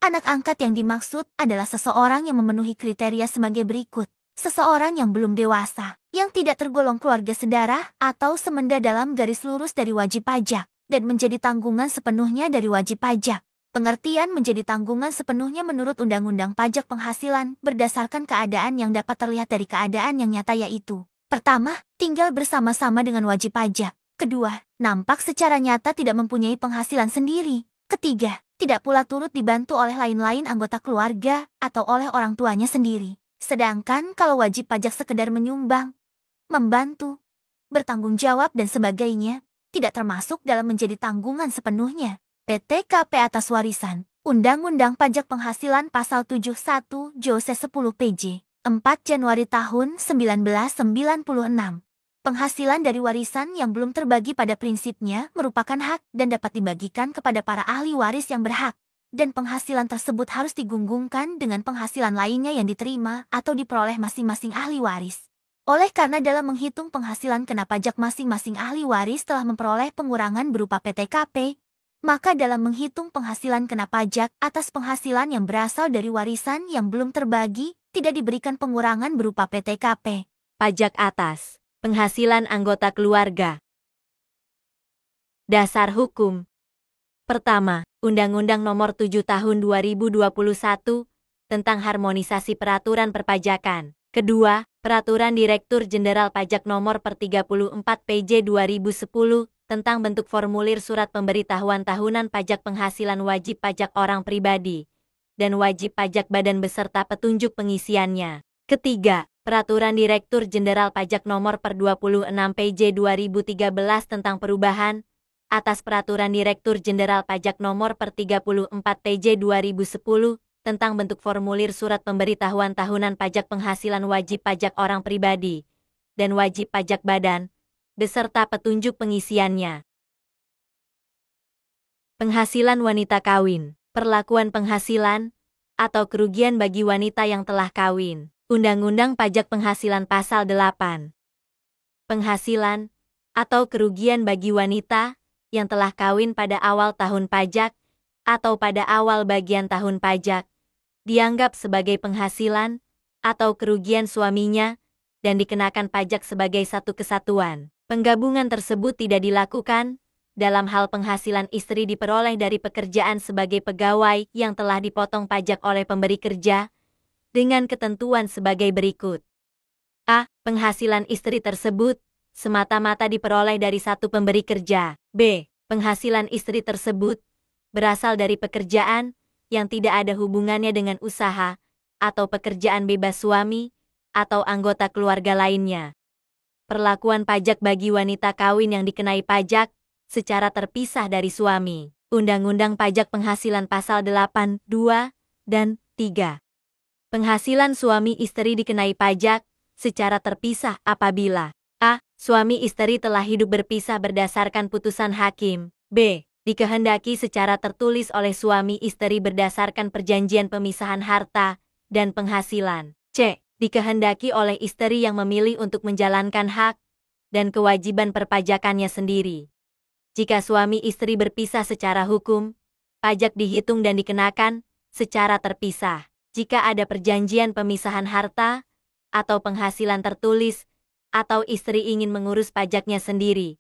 E: Anak angkat yang dimaksud adalah seseorang yang memenuhi kriteria sebagai berikut. Seseorang yang belum dewasa, yang tidak tergolong keluarga sedarah atau semenda dalam garis lurus dari wajib pajak, dan menjadi tanggungan sepenuhnya dari wajib pajak. Pengertian menjadi tanggungan sepenuhnya menurut Undang-Undang Pajak Penghasilan berdasarkan keadaan yang dapat terlihat dari keadaan yang nyata yaitu: pertama, tinggal bersama-sama dengan wajib pajak. Kedua, nampak secara nyata tidak mempunyai penghasilan sendiri. Ketiga, tidak pula turut dibantu oleh lain-lain anggota keluarga atau oleh orang tuanya sendiri. Sedangkan kalau wajib pajak sekedar menyumbang, membantu, bertanggung jawab dan sebagainya, tidak termasuk dalam menjadi tanggungan sepenuhnya. PTKP atas warisan. Undang-Undang Pajak Penghasilan Pasal 71 Jose 10 PJ 4 Januari tahun 1996. Penghasilan dari warisan yang belum terbagi pada prinsipnya merupakan hak dan dapat dibagikan kepada para ahli waris yang berhak. Dan penghasilan tersebut harus digunggungkan dengan penghasilan lainnya yang diterima atau diperoleh masing-masing ahli waris. Oleh karena dalam menghitung penghasilan kena pajak masing-masing ahli waris telah memperoleh pengurangan berupa PTKP, maka dalam menghitung penghasilan kena pajak atas penghasilan yang berasal dari warisan yang belum terbagi, tidak diberikan pengurangan berupa PTKP.
A: Pajak atas penghasilan anggota keluarga. Dasar hukum. Pertama, Undang-Undang Nomor 7 Tahun 2021 tentang harmonisasi peraturan perpajakan. Kedua, Peraturan Direktur Jenderal Pajak Nomor 34 PJ 2010 tentang bentuk formulir surat pemberitahuan tahunan pajak penghasilan wajib pajak orang pribadi dan wajib pajak badan beserta petunjuk pengisiannya. Ketiga, Peraturan Direktur Jenderal Pajak Nomor 26 PJ 2013 tentang perubahan atas Peraturan Direktur Jenderal Pajak Nomor 34 PJ 2010 tentang bentuk formulir surat pemberitahuan tahunan pajak penghasilan wajib pajak orang pribadi dan wajib pajak badan beserta petunjuk pengisiannya. Penghasilan wanita kawin. Perlakuan penghasilan atau kerugian bagi wanita yang telah kawin.
B: Undang-Undang Pajak Penghasilan Pasal 8. Penghasilan atau kerugian bagi wanita yang telah kawin pada awal tahun pajak atau pada awal bagian tahun pajak dianggap sebagai penghasilan atau kerugian suaminya dan dikenakan pajak sebagai satu kesatuan. Penggabungan tersebut tidak dilakukan dalam hal penghasilan istri diperoleh dari pekerjaan sebagai pegawai yang telah dipotong pajak oleh pemberi kerja dengan ketentuan sebagai berikut. A. Penghasilan istri tersebut semata-mata diperoleh dari satu pemberi kerja. B. Penghasilan istri tersebut berasal dari pekerjaan yang tidak ada hubungannya dengan usaha atau pekerjaan bebas suami atau anggota keluarga lainnya. Perlakuan pajak bagi wanita kawin yang dikenai pajak secara terpisah dari suami. Undang-Undang Pajak Penghasilan Pasal 8, 2, dan 3. Penghasilan suami istri dikenai pajak secara terpisah apabila A. Suami istri telah hidup berpisah berdasarkan putusan hakim. B. Dikehendaki secara tertulis oleh suami istri berdasarkan perjanjian pemisahan harta dan penghasilan. C. Dikehendaki oleh istri yang memilih untuk menjalankan hak dan kewajiban perpajakannya sendiri. Jika suami istri berpisah secara hukum, pajak dihitung dan dikenakan secara terpisah. Jika ada perjanjian pemisahan harta atau penghasilan tertulis atau istri ingin mengurus pajaknya sendiri,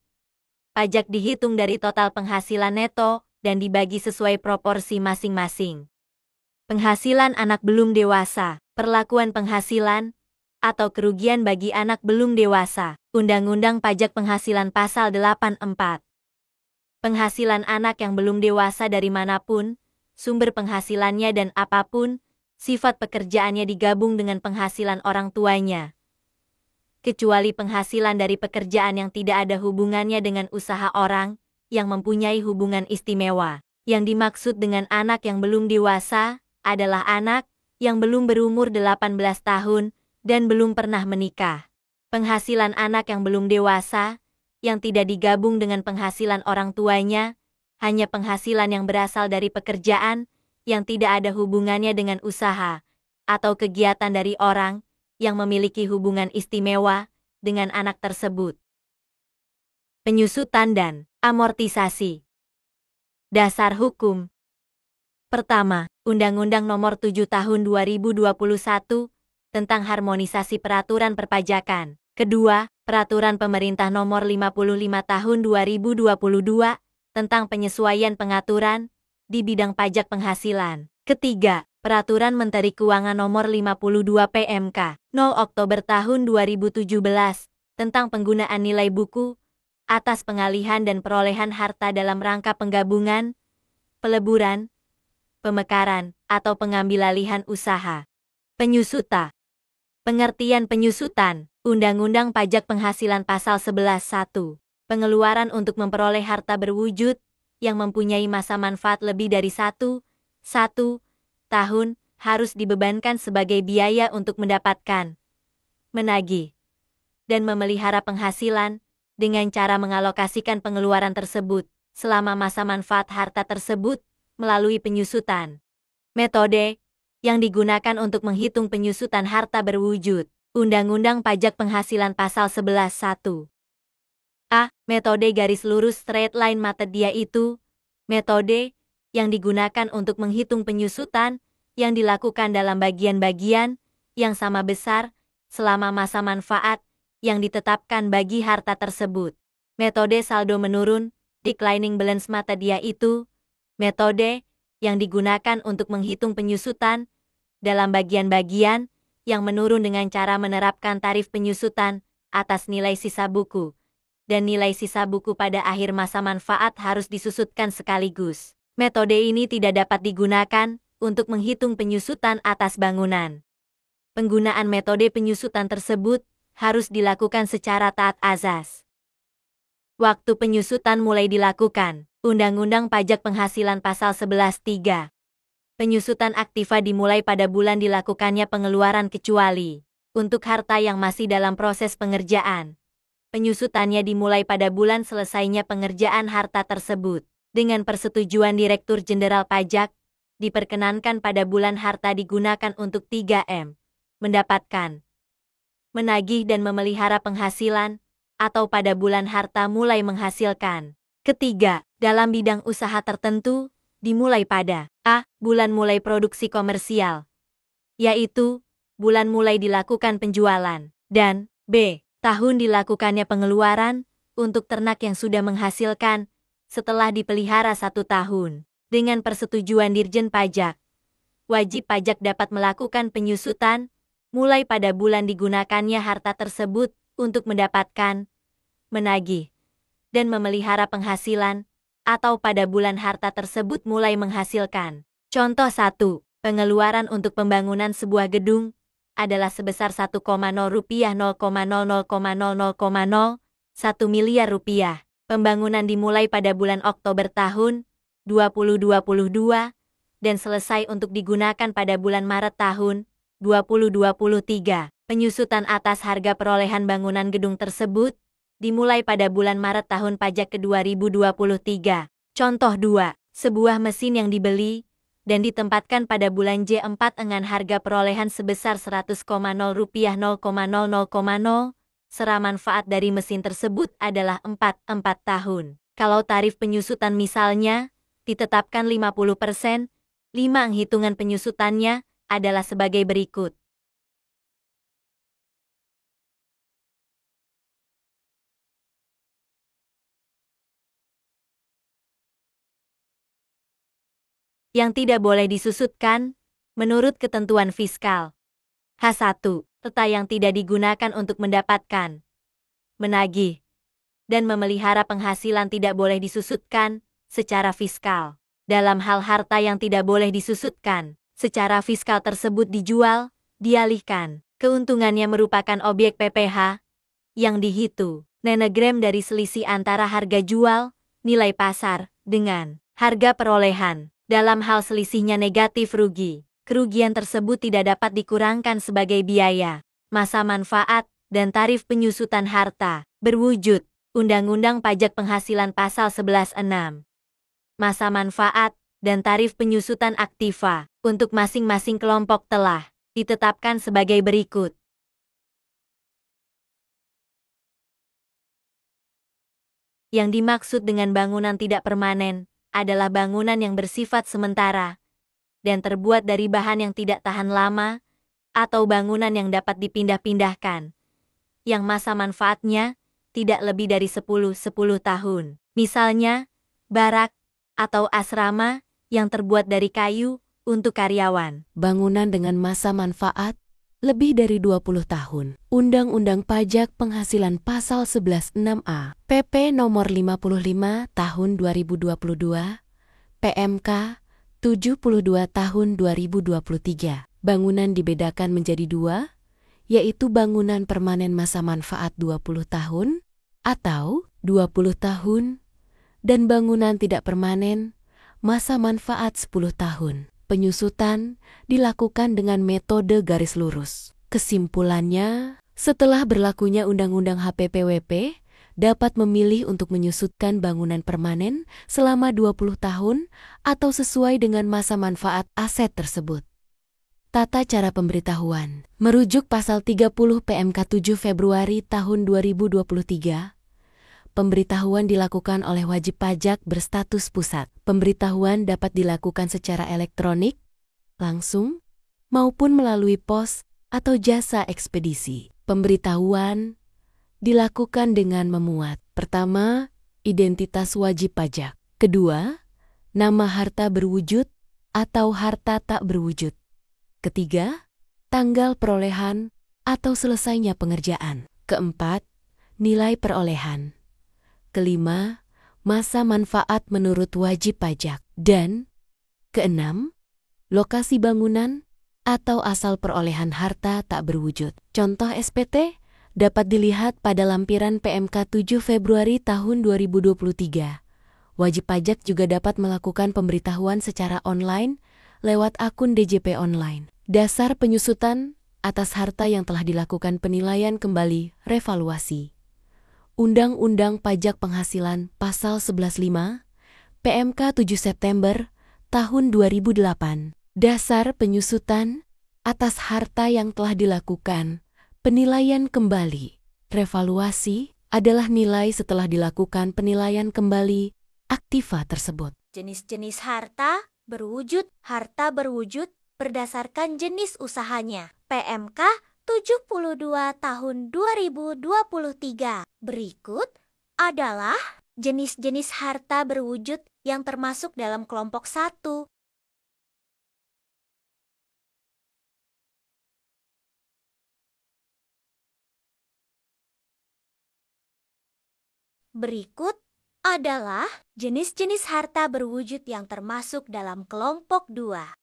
B: pajak dihitung dari total penghasilan neto dan dibagi sesuai proporsi masing-masing. Penghasilan anak belum dewasa. Perlakuan penghasilan atau kerugian bagi anak belum dewasa. Undang-Undang Pajak Penghasilan Pasal 84. Penghasilan anak yang belum dewasa dari manapun, sumber penghasilannya dan apapun, sifat pekerjaannya digabung dengan penghasilan orang tuanya. Kecuali penghasilan dari pekerjaan yang tidak ada hubungannya dengan usaha orang yang mempunyai hubungan istimewa. Yang dimaksud dengan anak yang belum dewasa adalah anak yang belum berumur 18 tahun dan belum pernah menikah. Penghasilan anak yang belum dewasa, yang tidak digabung dengan penghasilan orang tuanya, hanya penghasilan yang berasal dari pekerjaan yang tidak ada hubungannya dengan usaha atau kegiatan dari orang yang memiliki hubungan istimewa dengan anak tersebut. Penyusutan dan amortisasi. Dasar hukum. Pertama, Undang-Undang Nomor 7 Tahun 2021 tentang Harmonisasi Peraturan Perpajakan. Kedua, Peraturan Pemerintah Nomor 55 Tahun 2022 tentang penyesuaian pengaturan di bidang pajak penghasilan. Ketiga, Peraturan Menteri Keuangan Nomor 52 PMK 0 Oktober Tahun 2017 tentang penggunaan nilai buku atas pengalihan dan perolehan harta dalam rangka penggabungan, peleburan, pemekaran, atau pengambilalihan usaha. Penyusutan. Pengertian penyusutan. Undang-Undang Pajak Penghasilan Pasal 11.1. Pengeluaran untuk memperoleh harta berwujud yang mempunyai masa manfaat lebih dari 1 tahun harus dibebankan sebagai biaya untuk mendapatkan, menagih, dan memelihara penghasilan dengan cara mengalokasikan pengeluaran tersebut selama masa manfaat harta tersebut melalui penyusutan. Metode yang digunakan untuk menghitung penyusutan harta berwujud. Undang-Undang Pajak Penghasilan Pasal 11.1. A. Metode garis lurus straight line method yaitu metode yang digunakan untuk menghitung penyusutan yang dilakukan dalam bagian-bagian yang sama besar selama masa manfaat yang ditetapkan bagi harta tersebut. Metode saldo menurun declining balance method yaitu metode yang digunakan untuk menghitung penyusutan dalam bagian-bagian yang menurun dengan cara menerapkan tarif penyusutan atas nilai sisa buku, dan nilai sisa buku pada akhir masa manfaat harus disusutkan sekaligus. Metode ini tidak dapat digunakan untuk menghitung penyusutan atas bangunan. Penggunaan metode penyusutan tersebut harus dilakukan secara taat azas. Waktu penyusutan mulai dilakukan. Undang-Undang Pajak Penghasilan Pasal 11.3. Penyusutan aktiva dimulai pada bulan dilakukannya pengeluaran kecuali untuk harta yang masih dalam proses pengerjaan. Penyusutannya dimulai pada bulan selesainya pengerjaan harta tersebut. Dengan persetujuan Direktur Jenderal Pajak, diperkenankan pada bulan harta digunakan untuk 3M.
D: mendapatkan, menagih dan memelihara penghasilan, atau pada bulan harta mulai menghasilkan. Ketiga, dalam bidang usaha tertentu, dimulai pada A. Bulan mulai produksi komersial, yaitu bulan mulai dilakukan penjualan, dan B. Tahun dilakukannya pengeluaran untuk ternak yang sudah menghasilkan setelah dipelihara 1 tahun. Dengan persetujuan Dirjen Pajak, wajib pajak dapat melakukan penyusutan mulai pada bulan digunakannya harta tersebut untuk mendapatkan, menagih, dan memelihara penghasilan, atau pada bulan harta tersebut mulai menghasilkan. Contoh 1. Pengeluaran untuk pembangunan sebuah gedung adalah sebesar 1,0 rupiah 0,00,00,0 1 miliar rupiah. Pembangunan dimulai pada bulan Oktober tahun 2022 dan selesai untuk digunakan pada bulan Maret tahun 2023. Penyusutan atas harga perolehan bangunan gedung tersebut dimulai pada bulan Maret tahun pajak ke 2023. Contoh 2. Sebuah mesin yang dibeli dan ditempatkan pada bulan J4 dengan harga perolehan sebesar 100,0 rupiah 0,00,0. Sera manfaat dari mesin tersebut adalah 4 tahun. Kalau tarif penyusutan misalnya ditetapkan 50%, 5 hitungan penyusutannya adalah sebagai berikut. Yang tidak boleh disusutkan, menurut ketentuan fiskal. H1. Harta yang tidak digunakan untuk mendapatkan, menagih, dan memelihara penghasilan tidak boleh disusutkan secara fiskal. Dalam hal harta yang tidak boleh disusutkan secara fiskal tersebut dijual, dialihkan, keuntungannya merupakan objek PPh yang dihitung nanogram dari selisih antara harga jual, nilai pasar, dengan harga perolehan. Dalam hal selisihnya negatif rugi, kerugian tersebut tidak dapat dikurangkan sebagai biaya, masa manfaat, dan tarif penyusutan harta. Berwujud Undang-Undang Pajak Penghasilan Pasal 11.6. Masa manfaat dan tarif penyusutan aktiva untuk masing-masing kelompok telah ditetapkan sebagai berikut. Yang dimaksud dengan bangunan tidak permanen adalah bangunan yang bersifat sementara dan terbuat dari bahan yang tidak tahan lama, atau bangunan yang dapat dipindah-pindahkan, yang masa manfaatnya tidak lebih dari 10 tahun. Misalnya, barak atau asrama yang terbuat dari kayu untuk karyawan.
A: Bangunan dengan masa manfaat lebih dari 20 tahun. Undang-Undang Pajak Penghasilan Pasal 11.6a, PP nomor 55 tahun 2022, PMK 72 tahun 2023. Bangunan dibedakan menjadi 2, yaitu bangunan permanen masa manfaat 20 tahun atau 20 tahun dan bangunan tidak permanen masa manfaat 10 tahun. Penyusutan dilakukan dengan metode garis lurus. Kesimpulannya, setelah berlakunya Undang-Undang HPPWP, dapat memilih untuk menyusutkan bangunan permanen selama 20 tahun atau sesuai dengan masa manfaat aset tersebut. Tata cara pemberitahuan. Merujuk Pasal 30 PMK 7 Februari tahun 2023, pemberitahuan dilakukan oleh wajib pajak berstatus pusat. Pemberitahuan dapat dilakukan secara elektronik, langsung, maupun melalui pos atau jasa ekspedisi. Pemberitahuan dilakukan dengan memuat: pertama, identitas wajib pajak; kedua, nama harta berwujud atau harta tak berwujud; ketiga, tanggal perolehan atau selesainya pengerjaan; keempat, nilai perolehan; kelima, masa manfaat menurut wajib pajak; dan keenam, lokasi bangunan atau asal perolehan harta tak berwujud. Contoh SPT dapat dilihat pada lampiran PMK 7 Februari tahun 2023. Wajib pajak juga dapat melakukan pemberitahuan secara online lewat akun DJP online. Dasar penyusutan atas harta yang telah dilakukan penilaian kembali revaluasi. Undang-Undang Pajak Penghasilan Pasal 11.5, PMK 7 September tahun 2008. Dasar penyusutan atas harta yang telah dilakukan, penilaian kembali. Revaluasi adalah nilai setelah dilakukan penilaian kembali aktiva tersebut.
D: Jenis-jenis harta berwujud berdasarkan jenis usahanya. PMK 72 tahun 2023. Berikut adalah jenis-jenis harta berwujud yang termasuk dalam kelompok 1. Berikut adalah jenis-jenis harta berwujud yang termasuk dalam kelompok 2.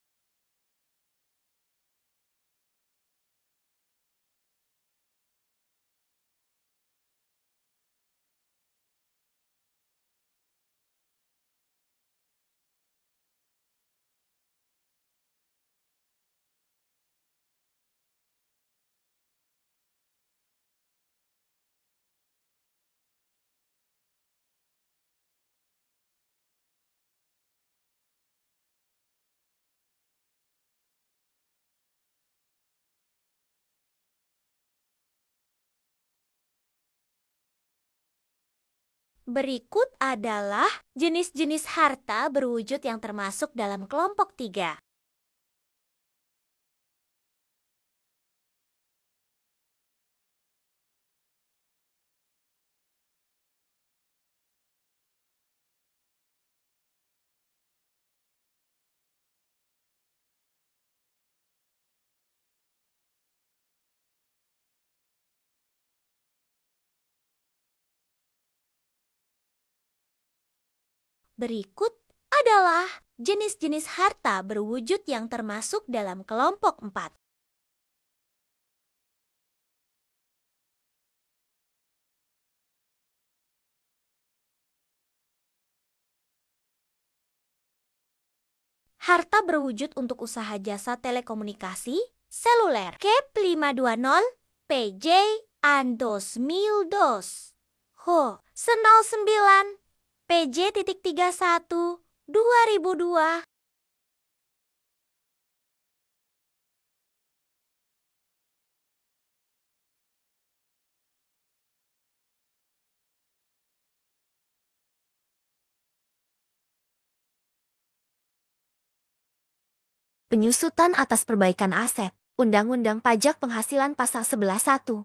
D: Berikut adalah jenis-jenis harta berwujud yang termasuk dalam kelompok 3. Berikut adalah jenis-jenis harta berwujud yang termasuk dalam kelompok 4. Harta berwujud untuk usaha jasa telekomunikasi seluler. CAP 520 PJ Andos 2002 Ho 09 PJ.31 2002.
E: Penyusutan atas perbaikan aset. Undang-Undang Pajak Penghasilan Pasal 11.1.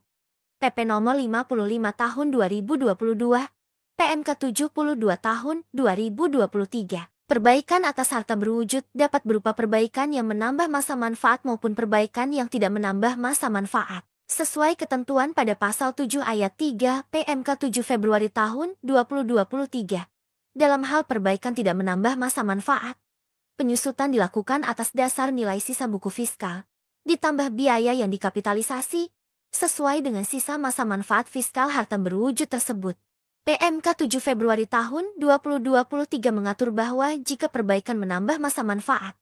E: PP Nomor 55 Tahun 2022. PMK 72 Tahun 2023. Perbaikan atas harta berwujud dapat berupa perbaikan yang menambah masa manfaat maupun perbaikan yang tidak menambah masa manfaat. Sesuai ketentuan pada Pasal 7 Ayat 3 PMK 7 Februari Tahun 2023. Dalam hal perbaikan tidak menambah masa manfaat, penyusutan dilakukan atas dasar nilai sisa buku fiskal, ditambah biaya yang dikapitalisasi, sesuai dengan sisa masa manfaat fiskal harta berwujud tersebut. PMK 7 Februari tahun 2023 mengatur bahwa jika perbaikan menambah masa manfaat,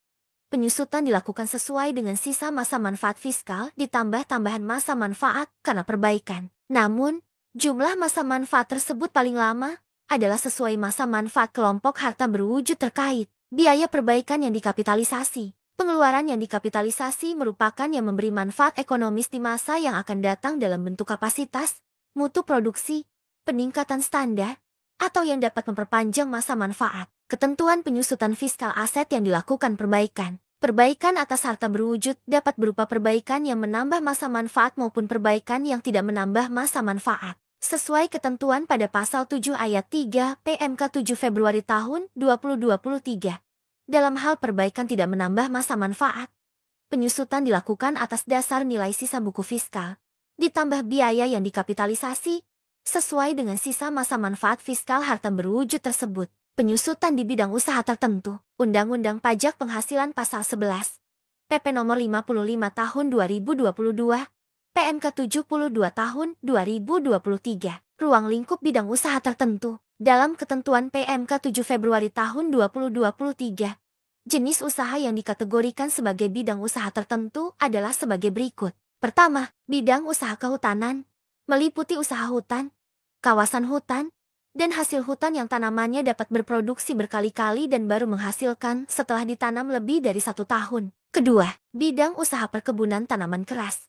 E: penyusutan dilakukan sesuai dengan sisa masa manfaat fiskal ditambah tambahan masa manfaat karena perbaikan. Namun, jumlah masa manfaat tersebut paling lama adalah sesuai masa manfaat kelompok harta berwujud terkait. Biaya perbaikan yang dikapitalisasi. Pengeluaran yang dikapitalisasi merupakan yang memberi manfaat ekonomis di masa yang akan datang dalam bentuk kapasitas, mutu produksi, peningkatan standar, atau yang dapat memperpanjang masa manfaat. Ketentuan penyusutan fiskal aset yang dilakukan perbaikan. Perbaikan atas harta berwujud dapat berupa perbaikan yang menambah masa manfaat maupun perbaikan yang tidak menambah masa manfaat. Sesuai ketentuan pada Pasal 7 Ayat 3 PMK 7 Februari tahun 2023. Dalam hal perbaikan tidak menambah masa manfaat, penyusutan dilakukan atas dasar nilai sisa buku fiskal, ditambah biaya yang dikapitalisasi, sesuai dengan sisa masa manfaat fiskal harta berwujud tersebut. Penyusutan di bidang usaha tertentu. Undang-Undang Pajak Penghasilan Pasal 11. PP Nomor 55 Tahun 2022. PMK 72 Tahun 2023. Ruang lingkup bidang usaha tertentu. Dalam ketentuan PMK 7 Februari tahun 2023, jenis usaha yang dikategorikan sebagai bidang usaha tertentu adalah sebagai berikut. Pertama, bidang usaha kehutanan, meliputi usaha hutan, kawasan hutan, dan hasil hutan yang tanamannya dapat berproduksi berkali-kali dan baru menghasilkan setelah ditanam lebih dari 1 tahun. Kedua, bidang usaha perkebunan tanaman keras,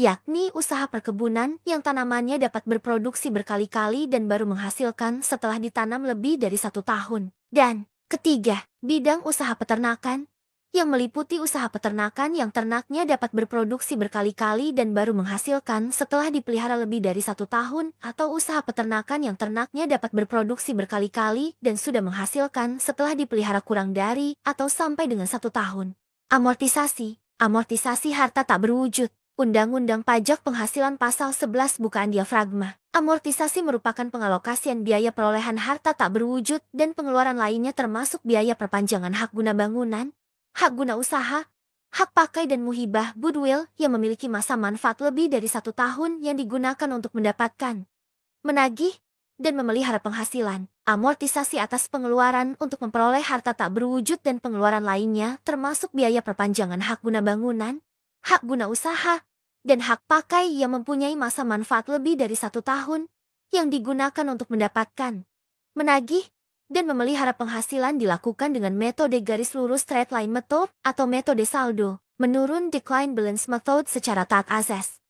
E: yakni usaha perkebunan yang tanamannya dapat berproduksi berkali-kali dan baru menghasilkan setelah ditanam lebih dari 1 tahun. Dan ketiga, bidang usaha peternakan, yang meliputi usaha peternakan yang ternaknya dapat berproduksi berkali-kali dan baru menghasilkan setelah dipelihara lebih dari 1 tahun, atau usaha peternakan yang ternaknya dapat berproduksi berkali-kali dan sudah menghasilkan setelah dipelihara kurang dari atau sampai dengan 1 tahun. Amortisasi harta tak berwujud. Undang-Undang Pajak Penghasilan Pasal 11 Bukaan Diafragma. Amortisasi merupakan pengalokasian biaya perolehan harta tak berwujud dan pengeluaran lainnya termasuk biaya perpanjangan hak guna bangunan, hak guna usaha, hak pakai dan muhibah goodwill yang memiliki masa manfaat lebih dari 1 tahun yang digunakan untuk mendapatkan, menagih, dan memelihara penghasilan. Amortisasi atas pengeluaran untuk memperoleh harta tak berwujud dan pengeluaran lainnya termasuk biaya perpanjangan hak guna bangunan, hak guna usaha, dan hak pakai yang mempunyai masa manfaat lebih dari 1 tahun yang digunakan untuk mendapatkan, menagih, dan memelihara penghasilan dilakukan dengan metode garis lurus straight line method atau metode saldo menurun decline balance method secara taat azas.